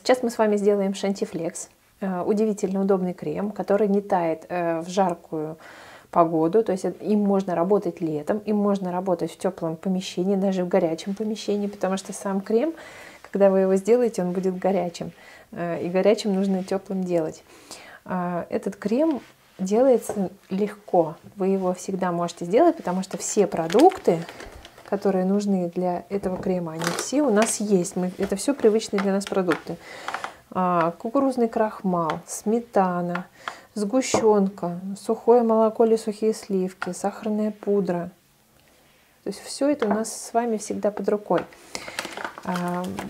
Сейчас мы с вами сделаем шантифлекс. Удивительно удобный крем, который не тает в жаркую погоду. То есть им можно работать летом, им можно работать в теплом помещении, даже в горячем помещении, потому что сам крем, когда вы его сделаете, он будет горячим. И горячим нужно теплым делать. Этот крем делается легко. Вы его всегда можете сделать, потому что все продукты, которые нужны для этого крема, они все у нас есть. Это все привычные для нас продукты. Кукурузный крахмал, сметана, сгущенка, сухое молоко или сухие сливки, сахарная пудра. То есть все это у нас с вами всегда под рукой.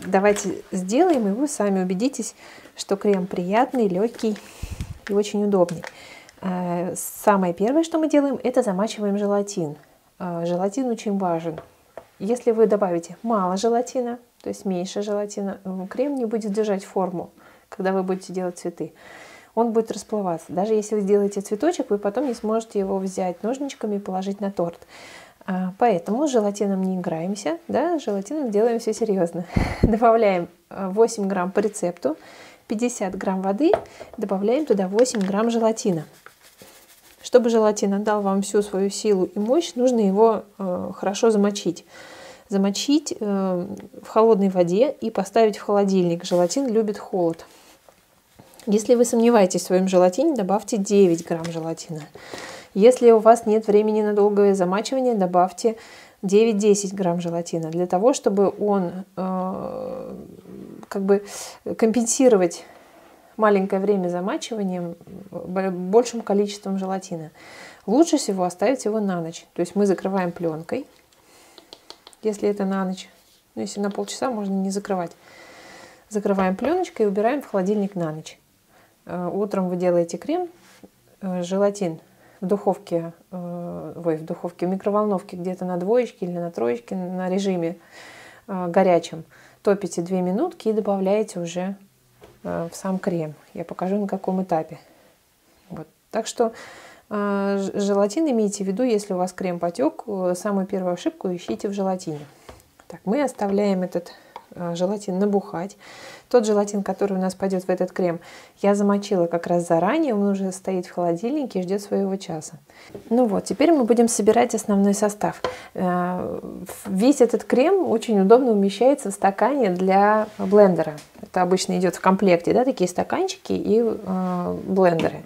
Давайте сделаем, и вы сами убедитесь, что крем приятный, легкий и очень удобный. Самое первое, что мы делаем, это замачиваем желатин. Желатин очень важен. Если вы добавите мало желатина, то есть меньше желатина, крем не будет держать форму, когда вы будете делать цветы. Он будет расплываться. Даже если вы сделаете цветочек, вы потом не сможете его взять ножничками и положить на торт. Поэтому с желатином не играемся, да, с желатином делаем все серьезно. Добавляем 8 грамм по рецепту, 50 грамм воды, добавляем туда 8 грамм желатина. Чтобы желатин отдал вам всю свою силу и мощь, нужно его хорошо замочить. Замочить в холодной воде и поставить в холодильник. Желатин любит холод. Если вы сомневаетесь в своем желатине, добавьте 9 грамм желатина. Если у вас нет времени на долгое замачивание, добавьте 9-10 грамм желатина, для того, чтобы он как бы компенсировать маленькое время замачивания большим количеством желатина. Лучше всего оставить его на ночь. То есть мы закрываем пленкой, если это на ночь. Но если на полчаса, можно не закрывать. Закрываем пленочкой и убираем в холодильник на ночь. Утром вы делаете крем, желатин в духовке, в микроволновке где-то на двоечке или на троечке на режиме горячем. Топите 2 минутки и добавляете уже в сам крем. Я покажу, на каком этапе. Вот. Так что желатин имейте в виду, если у вас крем потек, самую первую ошибку ищите в желатине. Так, мы оставляем этот желатин набухать. Тот желатин, который у нас пойдет в этот крем, я замочила как раз заранее, он уже стоит в холодильнике и ждет своего часа. Ну вот, теперь мы будем собирать основной состав. Весь этот крем очень удобно умещается в стакане для блендера. Это обычно идет в комплекте, да, такие стаканчики и блендеры.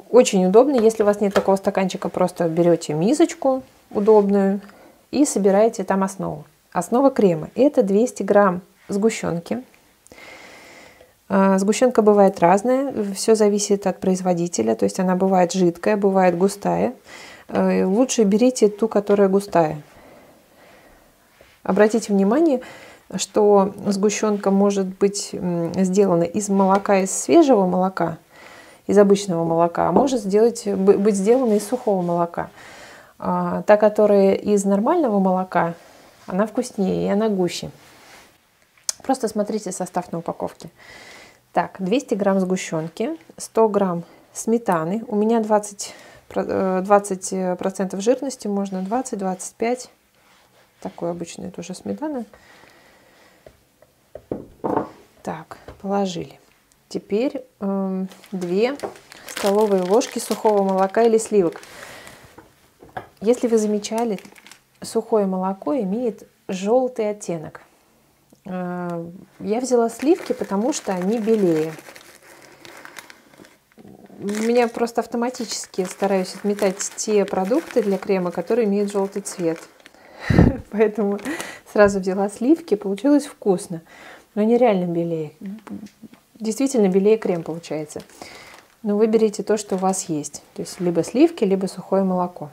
Очень удобно, если у вас нет такого стаканчика, просто берете мисочку удобную и собираете там основу. Основа крема – это 200 грамм сгущенки. Сгущенка бывает разная, все зависит от производителя, то есть она бывает жидкая, бывает густая. Лучше берите ту, которая густая. Обратите внимание, что сгущенка может быть сделана из молока, из свежего молока, из обычного молока, а может быть сделана из сухого молока. Та, которая из нормального молока, она вкуснее и она гуще. Просто смотрите состав на упаковке. Так, 200 грамм сгущенки, 100 грамм сметаны. У меня 20% жирности, можно 20-25. Такой обычный тоже сметана. Так, положили. Теперь 2 столовые ложки сухого молока или сливок. Если вы замечали, сухое молоко имеет желтый оттенок. Я взяла сливки, потому что они белее. Я просто автоматически стараюсь отметать те продукты для крема, которые имеют желтый цвет. Поэтому сразу взяла сливки, получилось вкусно. Но они реально белее. Действительно белее крем получается. Но выберите то, что у вас есть. То есть либо сливки, либо сухое молоко.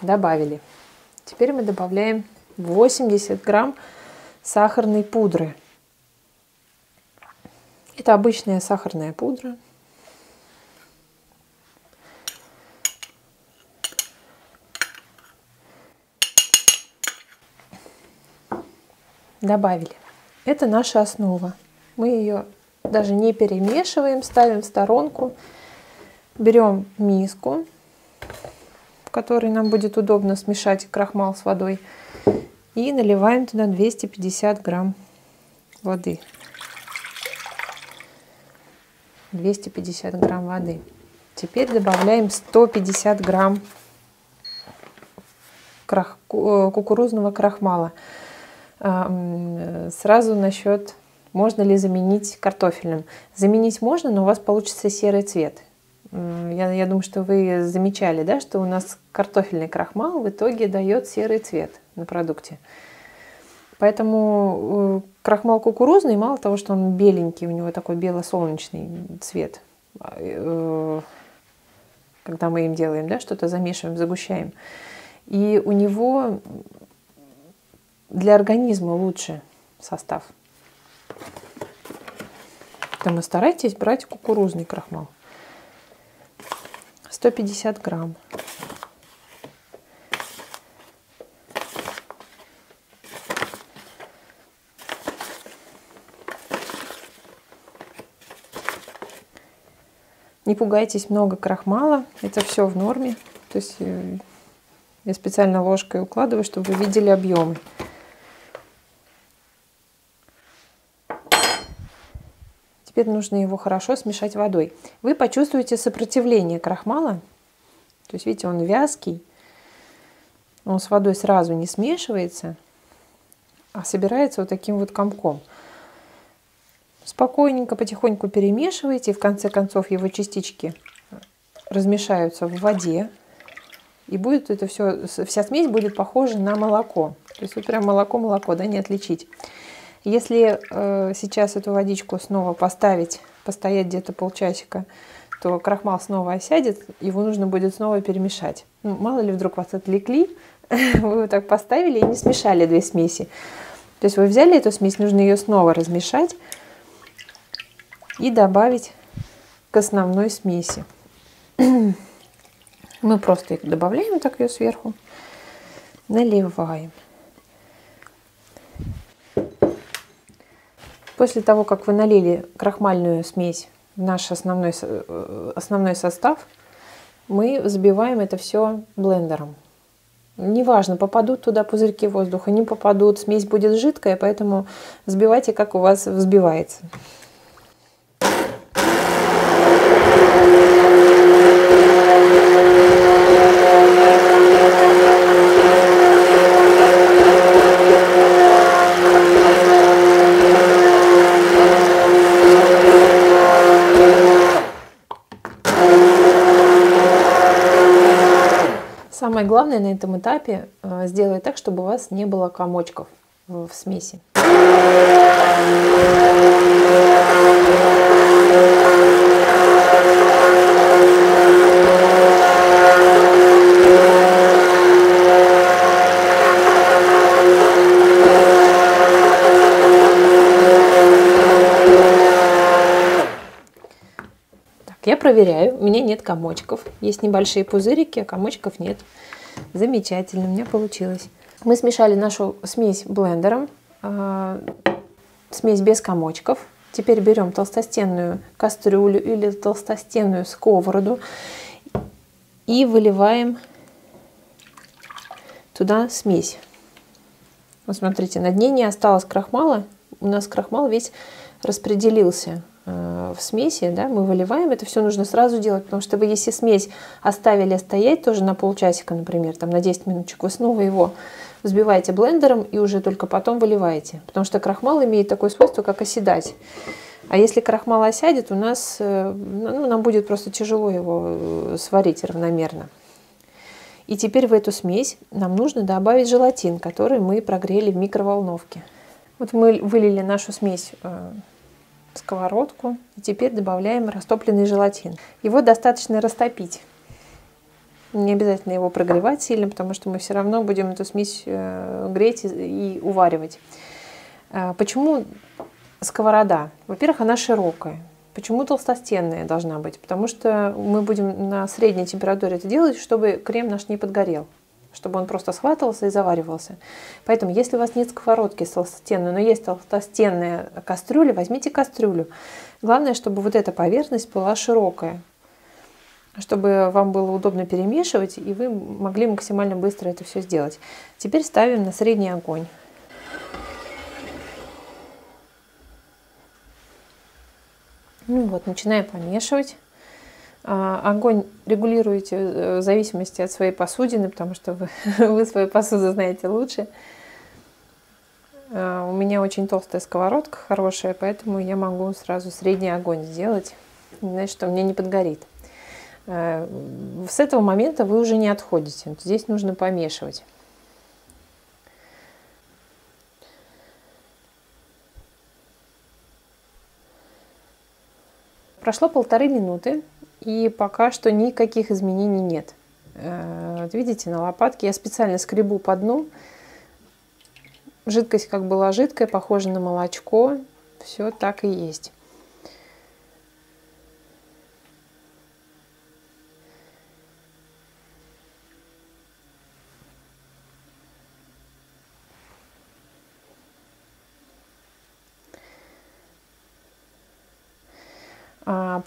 Добавили. Теперь мы добавляем 80 грамм сахарной пудры. Это обычная сахарная пудра. Добавили. Это наша основа. Мы ее даже не перемешиваем, ставим в сторонку. Берем миску, в которой нам будет удобно смешать крахмал с водой. И наливаем туда 250 грамм воды. 250 грамм воды. Теперь добавляем 150 грамм кукурузного крахмала. Сразу насчет, можно ли заменить картофельным. Заменить можно, но у вас получится серый цвет. Я думаю, что вы замечали, да, что у нас картофельный крахмал в итоге дает серый цвет на продукте. Поэтому крахмал кукурузный, мало того, что он беленький, у него такой бело-солнечный цвет, когда мы им делаем, да, что-то замешиваем, загущаем. И у него для организма лучше состав. Поэтому старайтесь брать кукурузный крахмал. 150 грамм. Не пугайтесь, много крахмала, это все в норме. То есть я специально ложкой укладываю, чтобы вы видели объемы. Теперь нужно его хорошо смешать водой. Вы почувствуете сопротивление крахмала. То есть, видите, он вязкий. Он с водой сразу не смешивается, а собирается вот таким вот комком. Спокойненько, потихоньку перемешивайте, и в конце концов его частички размешаются в воде. И будет это все, вся смесь будет похожа на молоко. То есть вот прям молоко, да, не отличить. Если сейчас эту водичку снова поставить, постоять где-то полчасика, то крахмал снова осядет, его нужно будет снова перемешать. Ну, мало ли вдруг вас отвлекли, вы вот так поставили и не смешали две смеси. То есть вы взяли эту смесь, нужно ее снова размешать и добавить к основной смеси. Мы просто их добавляем, так ее сверху, наливаем. После того, как вы налили крахмальную смесь в наш основной состав, мы взбиваем это все блендером. Неважно, попадут туда пузырьки воздуха, не попадут, смесь будет жидкая, поэтому взбивайте, как у вас взбивается. Самое главное на этом этапе сделать так, чтобы у вас не было комочков в смеси. Я проверяю, у меня нет комочков. Есть небольшие пузырики, а комочков нет. Замечательно, у меня получилось. Мы смешали нашу смесь блендером. Смесь без комочков. Теперь берем толстостенную кастрюлю или толстостенную сковороду и выливаем туда смесь. Вот смотрите, на дне не осталось крахмала. У нас крахмал весь распределился в смеси, да, мы выливаем, это все нужно сразу делать, потому что вы, если смесь оставили стоять тоже на полчасика, например, там на 10 минуточек, вы снова его взбиваете блендером и уже только потом выливаете, потому что крахмал имеет такое свойство, как оседать. А если крахмал осядет, у нас, нам будет просто тяжело его сварить равномерно. И теперь в эту смесь нам нужно добавить желатин, который мы прогрели в микроволновке. Вот мы вылили нашу смесь в сковородку. И теперь добавляем растопленный желатин. Его достаточно растопить. Не обязательно его прогревать сильно, потому что мы все равно будем эту смесь греть и уваривать. Почему сковорода? Во-первых, она широкая. Почему толстостенная должна быть? Потому что мы будем на средней температуре это делать, чтобы крем наш не подгорел, чтобы он просто схватывался и заваривался. Поэтому, если у вас нет сковородки толстостенной, но есть толстостенная кастрюля, возьмите кастрюлю. Главное, чтобы вот эта поверхность была широкая, чтобы вам было удобно перемешивать, и вы могли максимально быстро это все сделать. Теперь ставим на средний огонь. Ну вот, начинаю помешивать. Огонь регулируете в зависимости от своей посудины, потому что вы свою посуду знаете лучше. У меня очень толстая сковородка хорошая, поэтому я могу сразу средний огонь сделать, значит, что мне не подгорит. С этого момента вы уже не отходите. Здесь нужно помешивать. Прошло 1,5 минуты, и пока что никаких изменений нет. Вот видите, на лопатке я специально скребу по дну. Жидкость как была жидкая, похожа на молочко. Все так и есть.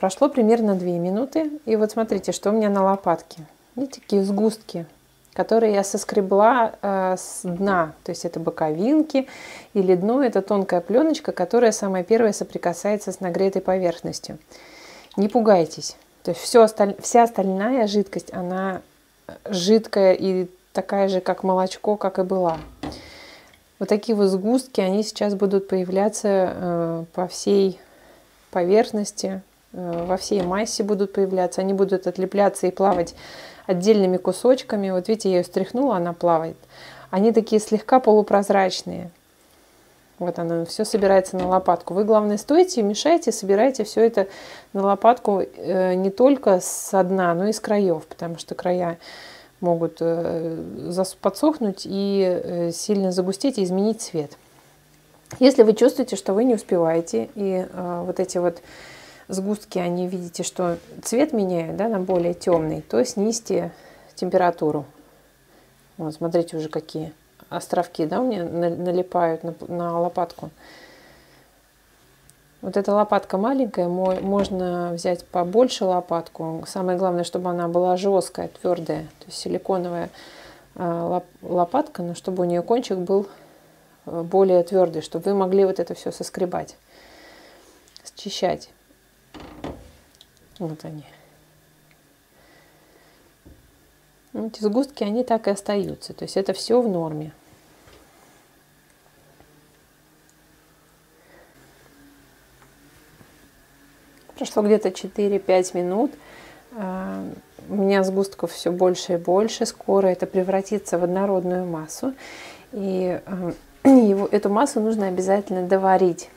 Прошло примерно 2 минуты. И вот смотрите, что у меня на лопатке. Видите, такие сгустки, которые я соскребла с дна. То есть это боковинки, или дно — это тонкая пленочка, которая самая первая соприкасается с нагретой поверхностью. Не пугайтесь. То есть вся остальная жидкость, она жидкая и такая же, как молочко, как и была. Вот такие вот сгустки, они сейчас будут появляться по всей поверхности, во всей массе будут появляться. Они будут отлепляться и плавать отдельными кусочками. Вот видите, я ее стряхнула, она плавает. Они такие слегка полупрозрачные. Вот оно, все собирается на лопатку. Вы, главное, стойте, мешайте, собирайте все это на лопатку не только со дна, но и с краев, потому что края могут подсохнуть и сильно загустеть и изменить цвет. Если вы чувствуете, что вы не успеваете, и вот эти вот сгустки, они, видите, что цвет меняют, да, на более темный, то снизьте температуру. Вот, смотрите, уже какие островки, да, у меня налипают на лопатку. Вот эта лопатка маленькая, можно взять побольше лопатку. Самое главное, чтобы она была жесткая, твердая, то есть силиконовая лопатка, но чтобы у нее кончик был более твердый, чтобы вы могли вот это все соскребать, счищать. Вот они. Эти сгустки, они так и остаются. То есть это все в норме. Прошло где-то 4-5 минут. У меня сгустков все больше и больше. Скоро это превратится в однородную массу. И эту массу нужно обязательно доварить.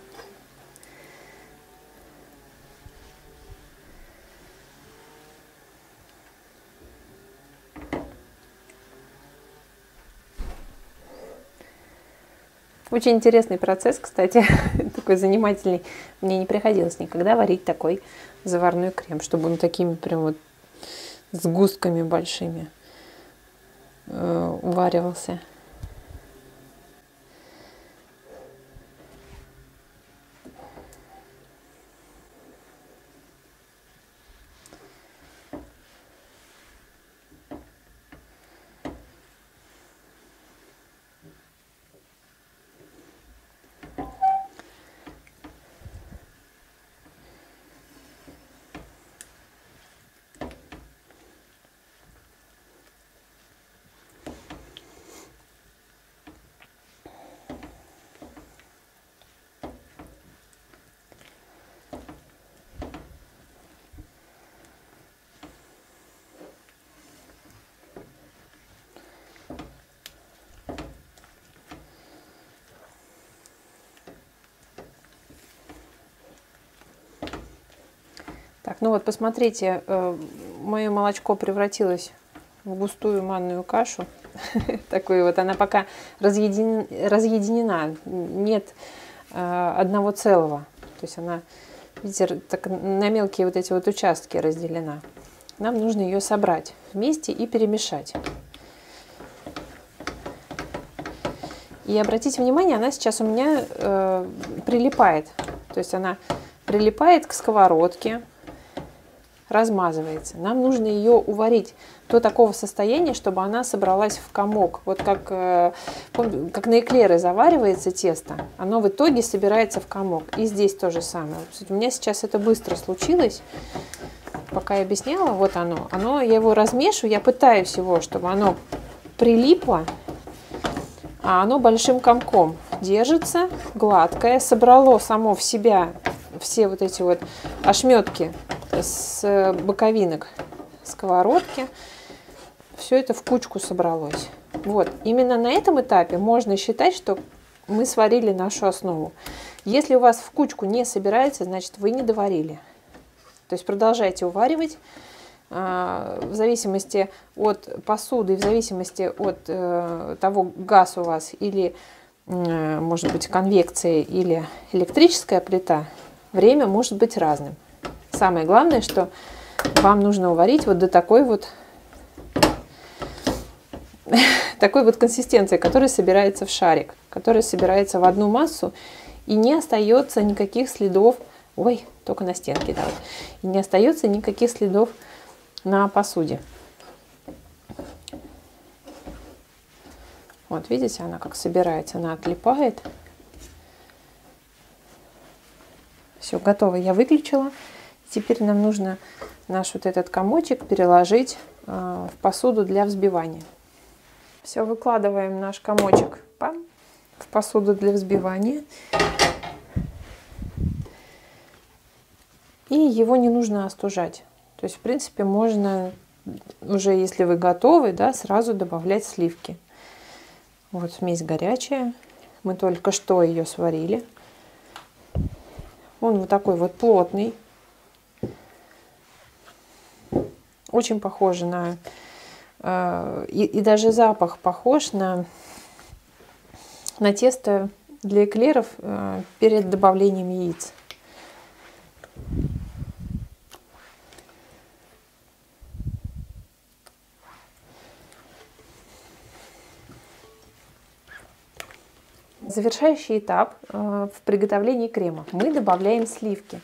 Очень интересный процесс, кстати, такой занимательный. Мне не приходилось никогда варить такой заварной крем, чтобы он такими прям вот сгустками большими уваривался. Так, ну вот посмотрите, мое молочко превратилось в густую манную кашу. Такую вот, она пока разъединена, нет одного целого. То есть она, видите, так, на мелкие вот эти вот участки разделена. Нам нужно ее собрать вместе и перемешать. И обратите внимание, она сейчас у меня прилипает. То есть она прилипает к сковородке. размазывается. Нам нужно ее уварить до такого состояния, чтобы она собралась в комок. Вот как на эклеры заваривается тесто, оно в итоге собирается в комок. И здесь то же самое. У меня сейчас это быстро случилось. Пока я объясняла, вот оно, я его размешиваю, я пытаюсь его, чтобы оно прилипло, а оно большим комком держится, гладкое, собрало само в себя все вот эти вот ошметки с боковинок сковородки, все это в кучку собралось. Вот, именно на этом этапе можно считать, что мы сварили нашу основу. Если у вас в кучку не собирается, значит вы не доварили. То есть продолжайте уваривать. В зависимости от посуды, в зависимости от того, газ у вас или, может быть, конвекция или электрическая плита, время может быть разным. Самое главное, что вам нужно уварить вот до такой вот консистенции, которая собирается в шарик, которая собирается в одну массу и не остается никаких следов. Ой, только на стенке давай. И не остается никаких следов на посуде. Вот, видите, она как собирается, она отлипает. Все, готово, я выключила. Теперь нам нужно наш вот этот комочек переложить в посуду для взбивания. Все, выкладываем наш комочек в посуду для взбивания. И его не нужно остужать. То есть, в принципе, можно уже, если вы готовы, да, сразу добавлять сливки. Вот смесь горячая. Мы только что ее сварили. Он вот такой вот плотный. Очень похож на... И даже запах похож на тесто для эклеров перед добавлением яиц. Завершающий этап в приготовлении крема. Мы добавляем сливки.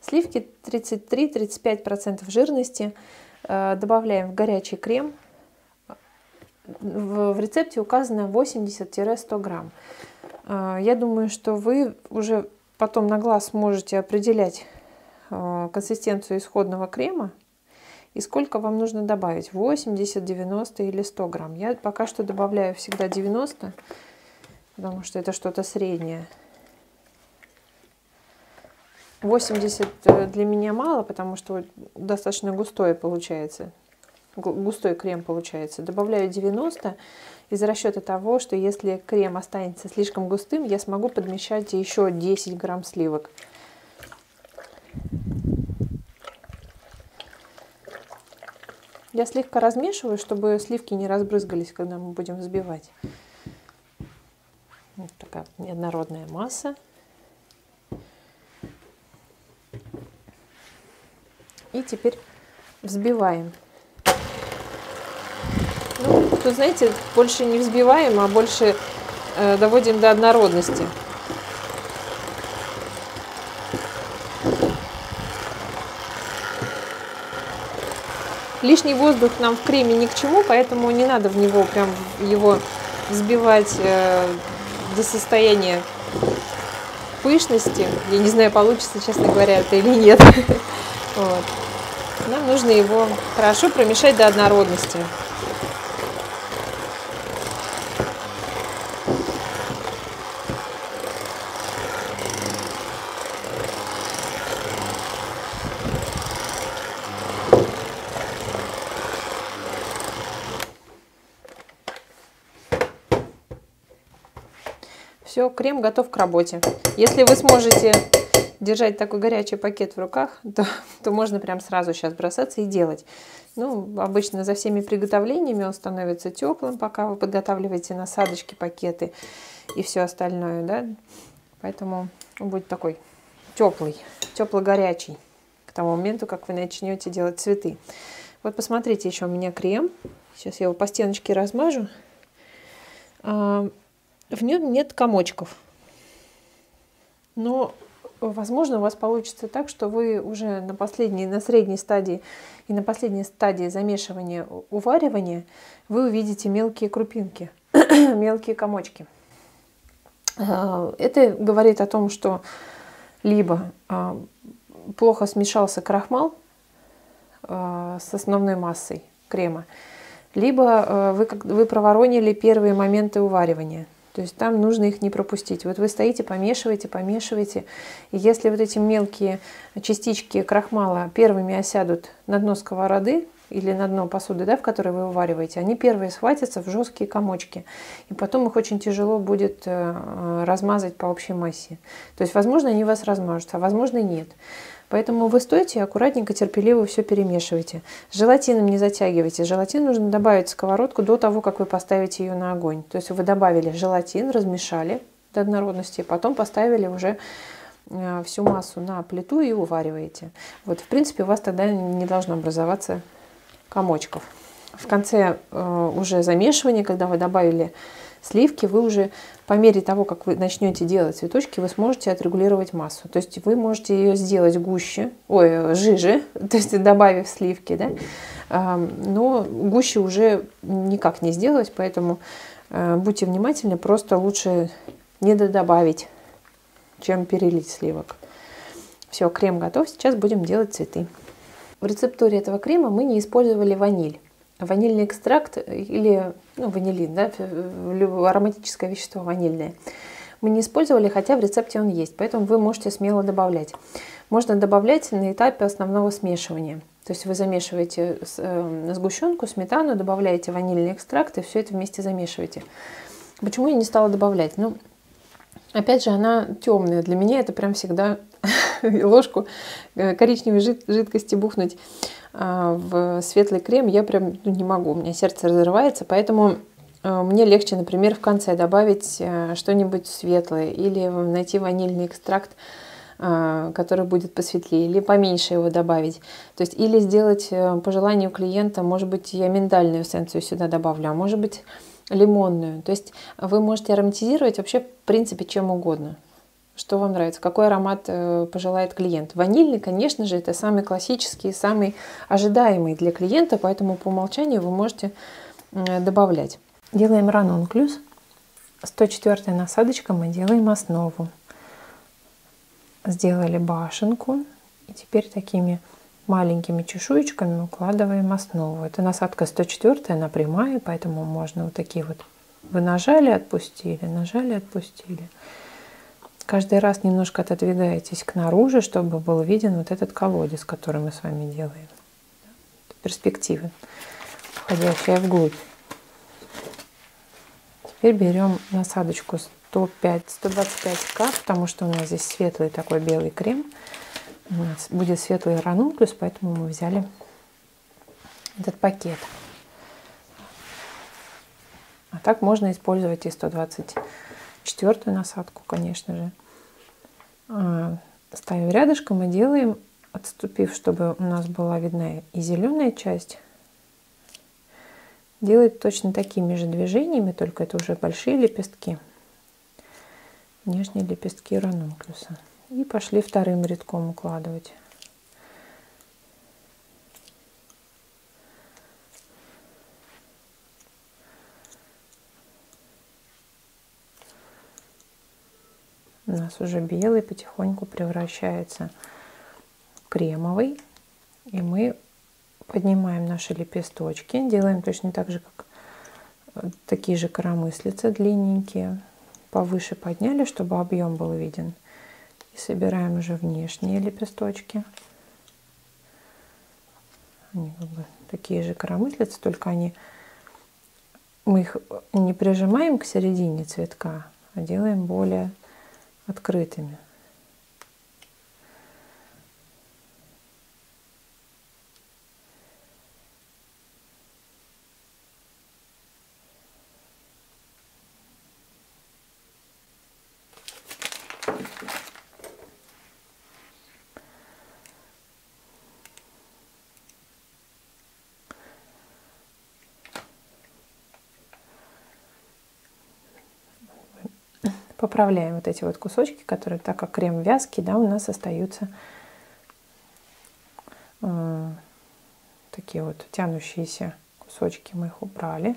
Сливки 33-35% жирности добавляем в горячий крем. В рецепте указано 80-100 грамм. Я думаю, что вы уже потом на глаз можете определять консистенцию исходного крема и сколько вам нужно добавить. 80, 90 или 100 грамм. Я пока что добавляю всегда 90, потому что это что-то среднее. 80 для меня мало, потому что достаточно густой получается. Густой крем получается. Добавляю 90 из расчета того, что если крем останется слишком густым, я смогу подмешать еще 10 грамм сливок. Я слегка размешиваю, чтобы сливки не разбрызгались, когда мы будем взбивать. Вот такая неоднородная масса. И теперь взбиваем. Ну, тут, знаете, больше не взбиваем, а больше доводим до однородности. Лишний воздух нам в креме ни к чему, поэтому не надо в него прям его взбивать до состояния пышности. Я не знаю, получится, честно говоря, это или нет. Вот. Нам нужно его хорошо промешать до однородности. Все, крем готов к работе. Если вы сможете держать такой горячий пакет в руках, то можно прям сразу сейчас бросаться и делать. Ну, обычно за всеми приготовлениями он становится теплым, пока вы подготавливаете насадочки, пакеты и все остальное, да. Поэтому он будет такой теплый, тепло-горячий к тому моменту, как вы начнете делать цветы. Вот посмотрите, еще у меня крем. Сейчас я его по стеночке размажу. В нем нет комочков. Но возможно, у вас получится так, что вы уже на средней стадии и на последней стадии замешивания, уваривания вы увидите мелкие крупинки, мелкие комочки. Это говорит о том, что либо плохо смешался крахмал с основной массой крема, либо вы проворонили первые моменты уваривания. То есть там нужно их не пропустить. Вот вы стоите, помешиваете, помешиваете. И если вот эти мелкие частички крахмала первыми осядут на дно сковороды или на дно посуды, да, в которой вы увариваете, они первые схватятся в жесткие комочки. И потом их очень тяжело будет размазать по общей массе. То есть, возможно, они вас размажутся, а возможно, нет. Поэтому вы стойте и аккуратненько, терпеливо все перемешивайте. Желатином не затягивайте. Желатин нужно добавить в сковородку до того, как вы поставите ее на огонь. То есть вы добавили желатин, размешали до однородности, потом поставили уже всю массу на плиту и увариваете. Вот, в принципе, у вас тогда не должно образоваться комочков. В конце уже замешивания, когда вы добавили сливки, вы уже по мере того, как вы начнете делать цветочки, вы сможете отрегулировать массу. То есть вы можете ее сделать жиже, то есть добавив сливки, да? Но гуще уже никак не сделать, поэтому будьте внимательны, просто лучше не додобавить, чем перелить сливок. Все, крем готов, сейчас будем делать цветы. В рецептуре этого крема мы не использовали ваниль. Ванильный экстракт или ванилин, да, ароматическое вещество ванильное, мы не использовали, хотя в рецепте он есть, поэтому вы можете смело добавлять. Можно добавлять на этапе основного смешивания. То есть вы замешиваете сгущенку, сметану, добавляете ванильный экстракт и все это вместе замешиваете. Почему я не стала добавлять? Опять же, она темная. Для меня это прям всегда ложку коричневой жидкости бухнуть в светлый крем я прям не могу. У меня сердце разрывается, поэтому мне легче, например, в конце добавить что-нибудь светлое или найти ванильный экстракт, который будет посветлее, или поменьше его добавить. То есть или сделать по желанию клиента, может быть, я миндальную эссенцию сюда добавлю, а может быть лимонную. То есть вы можете ароматизировать вообще в принципе чем угодно. Что вам нравится, какой аромат пожелает клиент. Ванильный, конечно же, это самый классический, самый ожидаемый для клиента, поэтому по умолчанию вы можете добавлять. Делаем ранункулюс. 104-я насадочка, мы делаем основу. Сделали башенку. И теперь такими маленькими чешуечками укладываем основу. Это насадка 104-я, она прямая, поэтому можно вот такие вот. Вы нажали, отпустили, нажали, отпустили. Каждый раз немножко отодвигаетесь к наружу, чтобы был виден вот этот колодец, который мы с вами делаем. Перспективы, входящая вглубь. Теперь берем насадочку 125К, потому что у нас здесь светлый такой белый крем. У нас будет светлый ранункулюс, поэтому мы взяли этот пакет. А так можно использовать и 124-ю насадку, конечно же. Ставим рядышком и делаем, отступив, чтобы у нас была видна и зеленая часть. Делать точно такими же движениями, только это уже большие лепестки. Нижние лепестки ранункулюса. И пошли вторым рядком укладывать. У нас уже белый потихоньку превращается в кремовый. И мы поднимаем наши лепесточки. Делаем точно так же, как такие же коромыслицы длинненькие. Повыше подняли, чтобы объем был виден. И собираем уже внешние лепесточки. Они как бы такие же коромыслицы, только мы их не прижимаем к середине цветка, а делаем более открытыми. Поправляем вот эти вот кусочки, которые, так как крем вязкий, да, у нас остаются такие вот тянущиеся кусочки. Мы их убрали.